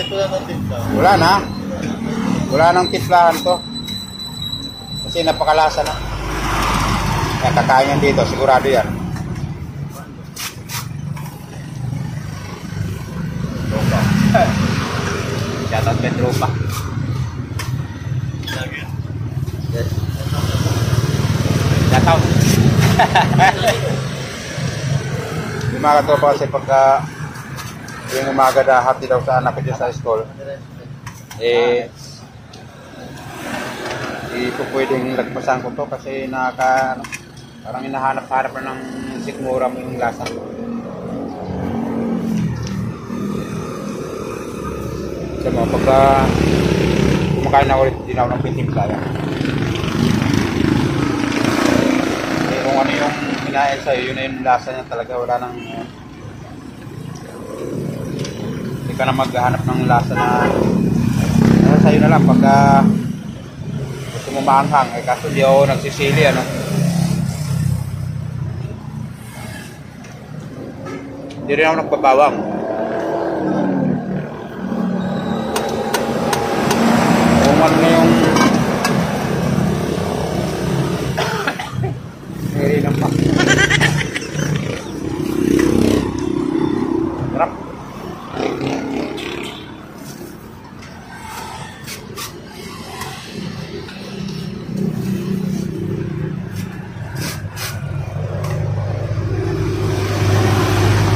ito lang ang tinta. Wala na. Wala nang tislahan to. Kasi napakalasa na. Kaya kakain yan dito, sigurado yan. Tropa. Shoutout kay Tropa. Yes. Shoutout. Yung mga katropa kasi pagka yung umaga na hati daw sa anak ko dyan sa school, hindi po pwedeng lagpasan ko to kasi parang hinahanap-hanap na ng sikmura mo yung lasa. Kasi mo, pagka kumakain ako ulit, hindi na ako ng pintimpla yan. Kung ano yung hinain sa'yo, yun na yung lasa niya talaga, wala nang hindi ka na maghanap ng lasa na sa'yo na lang pagka gusto mo maanghang, kaso di ako nagsisili, ano. Hindi rin ako nagbabawang. Kung ano na yung eri ng pak. Sarap.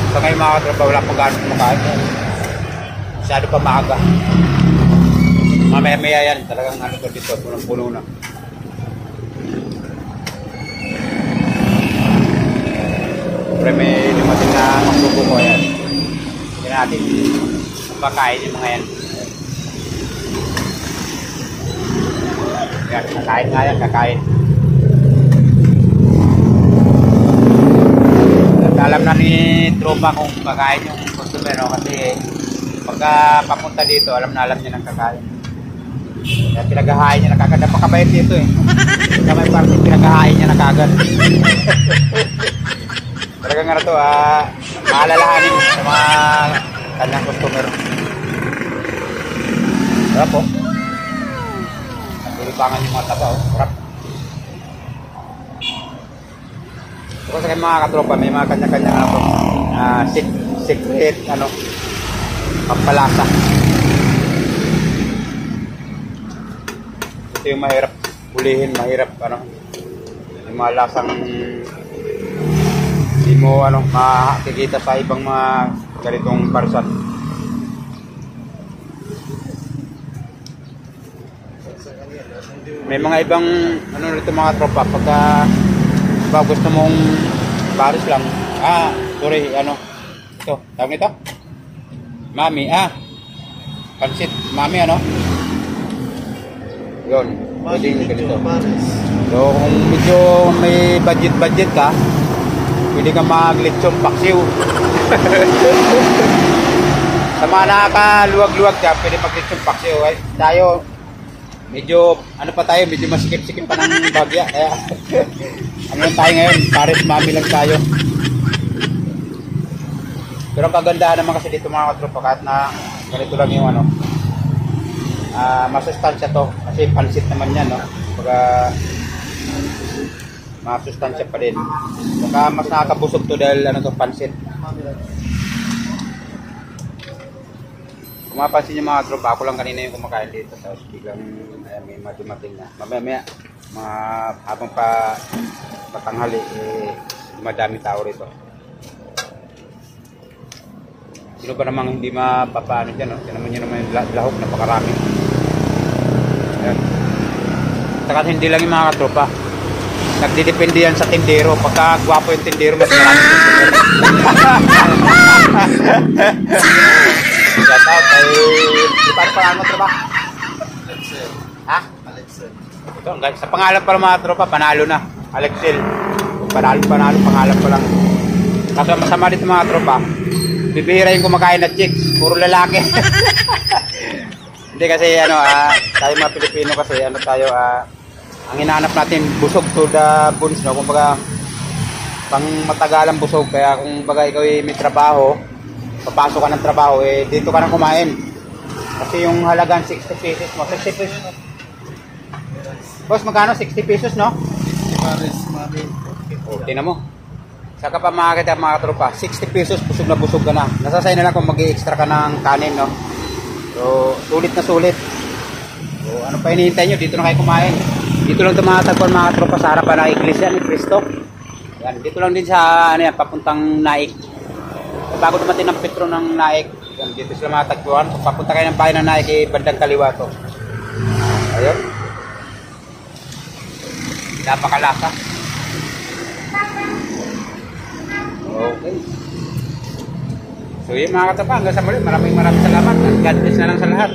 So ngayon mga katrabaho, wala pang gano'n kumakain. Masyado pa maaga. Mamaya-maya yan, talagang ano to dito, punong-puno na. Siyempre may dumating na magsubo ko yan. Hindi natin pakain yung mga yan. Yan, kakain nga yan, kakain. Alam na ni Tropa kung kakain yung customer, no? Kasi pagka papunta dito, alam niya ng kakain. Kaya pinaghahain niya na kagad. Napakabait dito eh. Kaya may party pinaghahain niya na kagad. Talaga nga na ito, maalalahanin sa mga kanyang customer. Sarap po. Nagulipangan yung mga taba, oh. Sarap. Kasi sa mga katropa, may mga kanya-kanya secret, pampalasa. Ito yung mahirap hulihin, mahirap, yung mga lasang hindi mo, makikita sa ibang mga ganitong parsan. May mga ibang, nito mga tropa, pagka gusto mong baris lang, sorry, ito, tawag nito? Mami, pansit, mami, yun, pwedeng ganito. So, kung medyo may budget ka, pwede ka mag-lechon paksiw. Sa mga nakakaluwag-luwag ka, pwede mag-lechon paksiw. Tayo, medyo, medyo masikip-sikip pa ng bagya. Kaya, tayo ngayon, pares mami lang tayo. Pero ang kagandahan naman kasi dito mga katropa, kahit na ganito lang yung masustansya to. Kasi pansit naman yan, no? Pagka masustansya pa din. Saka mas nakakabusog to dahil pansit. Kung mapansin nyo mga tropa, ako lang kanina yung kumakain dito. Tapos biglang may dumating na. Mamaya, mga habang patanghali, madami tao rito. Sino pa namang hindi mapapaano dyan, no? Tinan nyo naman yung lahok, napakarami. Ayan. Saka hindi lang yung mga katropa. Nagdidepende yan sa tindero. Pagka gwapo yung tindero, mas marami yung tindero. Shout out kay... Di pa pangalan mo, tropa? Alexel. Ha? Alexel. Ito, sa pangalan pa ng mga tropa, panalo na. Alexel. Panalo, pangalan pa lang. Kaso masama dito mga tropa, bibihira yung kumakain na chicks. Puro lalaki. Hindi kasi tayo mga Pilipino kasi tayo, ang hinahanap natin busog to the bones, no? Kumbaga pang matagalang busog. Kaya kung baga ikaw may trabaho, papasok ka ng trabaho, dito ka na kumain. Kasi yung halagang 60 pesos mo. 60 pesos. Boss, magkano? 60 pesos, no? Paris, mami. O, tinan mo. Saka pa makakita mga tropa, 60 pesos, busog na busog ka na. Nasasay na lang kung mag-i-extra ka ng kanin, no? So, sulit na sulit. So, ano pa hinihintay nyo? Dito na kayo kumain. Dito lang tumatagpuan mga tropa sa harapan ng Iglesia ni Cristo. Yan, dito lang din sa, ano yan, papuntang Naik. Bago dumating ng Petro ng Naik, yan, dito sila matagpuan. Kung papunta kayo ng bahay ng Naik, bandang kaliwa to. Ayun. Napakalasa. Okay. So yun mga katapa, hanggang sa muli, maraming salamat. God bless na lang sa lahat.